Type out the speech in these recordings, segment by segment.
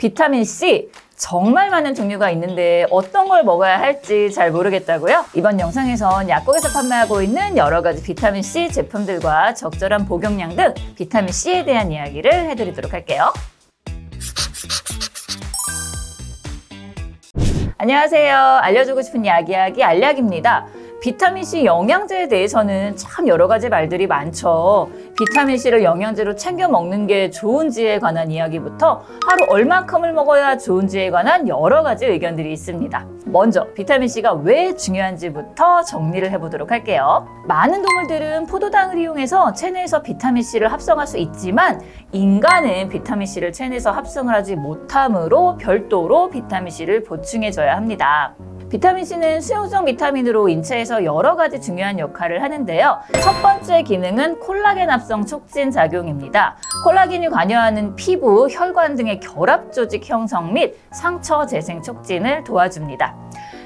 비타민 C 정말 많은 종류가 있는데 어떤 걸 먹어야 할지 잘 모르겠다고요? 이번 영상에선 약국에서 판매하고 있는 여러 가지 비타민 C 제품들과 적절한 복용량 등 비타민 C에 대한 이야기를 해드리도록 할게요. 안녕하세요. 알려주고 싶은 이야기 알약입니다. 비타민C 영양제에 대해서는 참 여러 가지 말들이 많죠. 비타민C를 영양제로 챙겨 먹는 게 좋은지에 관한 이야기부터 하루 얼만큼을 먹어야 좋은지에 관한 여러 가지 의견들이 있습니다. 먼저 비타민C가 왜 중요한지부터 정리를 해보도록 할게요. 많은 동물들은 포도당을 이용해서 체내에서 비타민C를 합성할 수 있지만 인간은 비타민C를 체내에서 합성을 하지 못하므로 별도로 비타민C를 보충해줘야 합니다. 비타민C는 수용성 비타민으로 인체에서 여러 가지 중요한 역할을 하는데요. 첫 번째 기능은 콜라겐 합성 촉진 작용입니다. 콜라겐이 관여하는 피부, 혈관 등의 결합 조직 형성 및 상처 재생 촉진을 도와줍니다.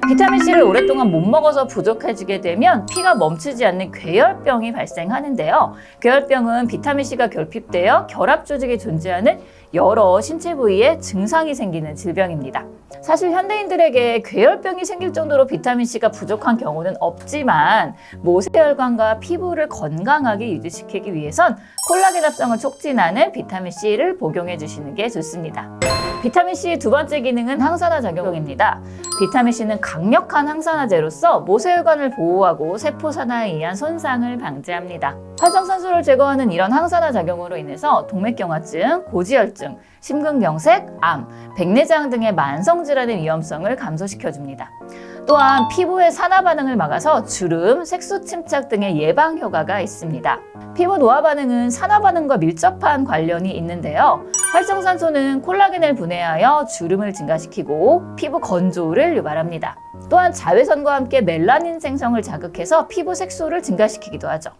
비타민C를 오랫동안 못 먹어서 부족해지게 되면 피가 멈추지 않는 괴혈병이 발생하는데요. 괴혈병은 비타민C가 결핍되어 결합 조직이 존재하는 여러 신체 부위에 증상이 생기는 질병입니다. 사실 현대인들에게 괴혈병이 생길 정도로 비타민C가 부족한 경우는 없지만 모세혈관과 피부를 건강하게 유지시키기 위해선 콜라겐 합성을 촉진하는 비타민C를 복용해 주시는 게 좋습니다. 비타민C의 두 번째 기능은 항산화 작용입니다. 비타민C는 강력한 항산화제로서 모세혈관을 보호하고 세포 산화에 의한 손상을 방지합니다. 활성산소를 제거하는 이런 항산화 작용으로 인해서 동맥경화증, 고지혈증, 심근경색, 암, 백내장 등의 만성질환의 위험성을 감소시켜줍니다. 또한 피부의 산화 반응을 막아서 주름, 색소 침착 등의 예방 효과가 있습니다. 피부 노화 반응은 산화 반응과 밀접한 관련이 있는데요. 활성산소는 콜라겐을 분해하여 주름을 증가시키고 피부 건조를 유발합니다. 또한 자외선과 함께 멜라닌 생성을 자극해서 피부 색소를 증가시키기도 하죠.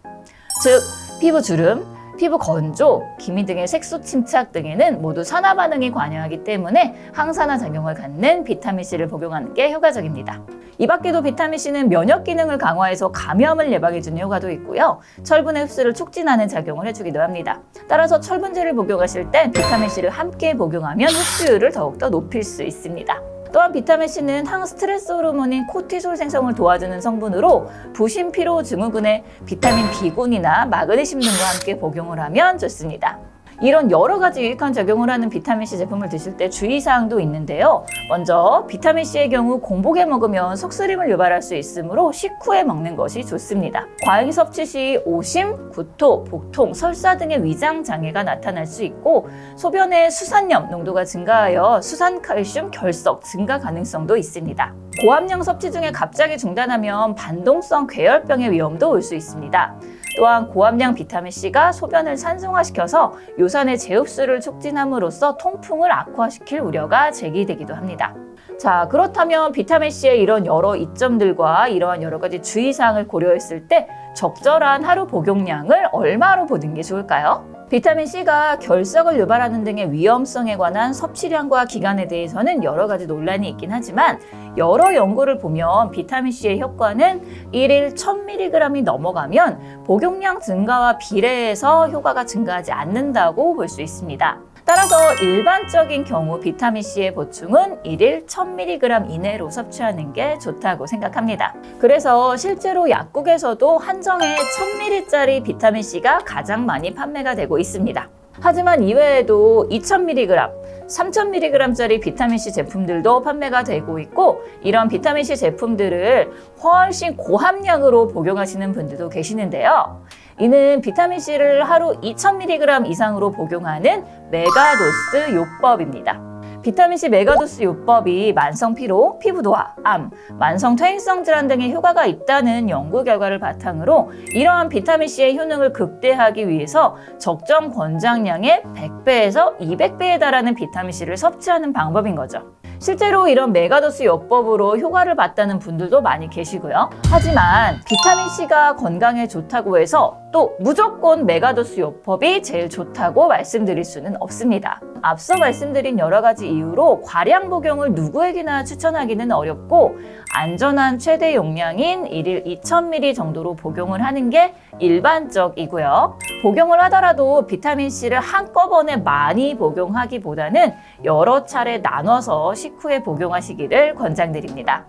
즉, 피부 주름, 피부 건조, 기미 등의 색소 침착 등에는 모두 산화 반응이 관여하기 때문에 항산화 작용을 갖는 비타민C를 복용하는 게 효과적입니다. 이 밖에도 비타민C는 면역 기능을 강화해서 감염을 예방해주는 효과도 있고요. 철분의 흡수를 촉진하는 작용을 해주기도 합니다. 따라서 철분제를 복용하실 땐 비타민C를 함께 복용하면 흡수율을 더욱더 높일 수 있습니다. 또한 비타민C는 항스트레스 호르몬인 코티솔 생성을 도와주는 성분으로 부신 피로 증후군에 비타민 B군이나 마그네슘 등과 함께 복용을 하면 좋습니다. 이런 여러 가지 유익한 작용을 하는 비타민C 제품을 드실 때 주의사항도 있는데요. 먼저 비타민C의 경우 공복에 먹으면 속쓰림을 유발할 수 있으므로 식후에 먹는 것이 좋습니다. 과잉 섭취 시 오심, 구토, 복통, 설사 등의 위장 장애가 나타날 수 있고 소변의 수산염 농도가 증가하여 수산칼슘 결석 증가 가능성도 있습니다. 고함량 섭취 중에 갑자기 중단하면 반동성 괴혈병의 위험도 올 수 있습니다. 또한 고함량 비타민C가 소변을 산성화시켜서 요산의 재흡수를 촉진함으로써 통풍을 악화시킬 우려가 제기되기도 합니다. 자, 그렇다면 비타민C의 이런 여러 이점들과 이러한 여러 가지 주의사항을 고려했을 때 적절한 하루 복용량을 얼마로 보는 게 좋을까요? 비타민C가 결석을 유발하는 등의 위험성에 관한 섭취량과 기간에 대해서는 여러 가지 논란이 있긴 하지만 여러 연구를 보면 비타민C의 효과는 1일 1000mg이 넘어가면 복용량 증가와 비례해서 효과가 증가하지 않는다고 볼 수 있습니다. 따라서 일반적인 경우 비타민C의 보충은 1일 1000mg 이내로 섭취하는 게 좋다고 생각합니다. 그래서 실제로 약국에서도 한정에 1000mg짜리 비타민C가 가장 많이 판매가 되고 있습니다. 하지만 이외에도 2000mg, 3000mg짜리 비타민C 제품들도 판매가 되고 있고 이런 비타민C 제품들을 훨씬 고함량으로 복용하시는 분들도 계시는데요. 이는 비타민C를 하루 2000mg 이상으로 복용하는 메가도스 요법입니다. 비타민C 메가도스 요법이 만성 피로, 피부 노화, 암, 만성 퇴행성 질환 등의 효과가 있다는 연구 결과를 바탕으로 이러한 비타민C의 효능을 극대화하기 위해서 적정 권장량의 100배에서 200배에 달하는 비타민C를 섭취하는 방법인 거죠. 실제로 이런 메가도스 요법으로 효과를 봤다는 분들도 많이 계시고요. 하지만 비타민C가 건강에 좋다고 해서 또 무조건 메가도스 요법이 제일 좋다고 말씀드릴 수는 없습니다. 앞서 말씀드린 여러 가지 이유로 과량 복용을 누구에게나 추천하기는 어렵고 안전한 최대 용량인 1일 2000ml 정도로 복용을 하는 게 일반적이고요. 복용을 하더라도 비타민C를 한꺼번에 많이 복용하기보다는 여러 차례 나눠서 식후에 복용하시기를 권장드립니다.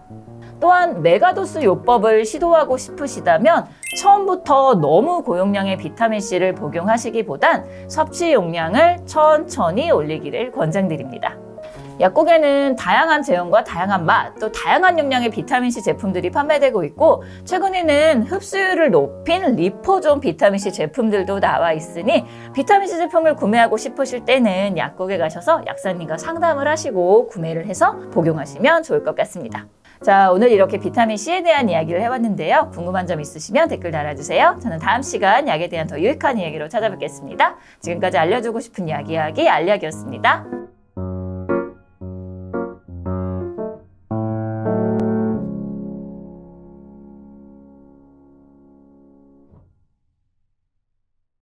또한 메가도스 요법을 시도하고 싶으시다면 처음부터 너무 고용량의 비타민C를 복용하시기보단 섭취 용량을 천천히 올리기를 권장드립니다. 약국에는 다양한 제형과 다양한 맛, 또 다양한 용량의 비타민C 제품들이 판매되고 있고 최근에는 흡수율을 높인 리포존 비타민C 제품들도 나와 있으니 비타민C 제품을 구매하고 싶으실 때는 약국에 가셔서 약사님과 상담을 하시고 구매를 해서 복용하시면 좋을 것 같습니다. 자, 오늘 이렇게 비타민C에 대한 이야기를 해봤는데요. 궁금한 점 있으시면 댓글 달아주세요. 저는 다음 시간 약에 대한 더 유익한 이야기로 찾아뵙겠습니다. 지금까지 알려주고 싶은 이야기 알약이었습니다.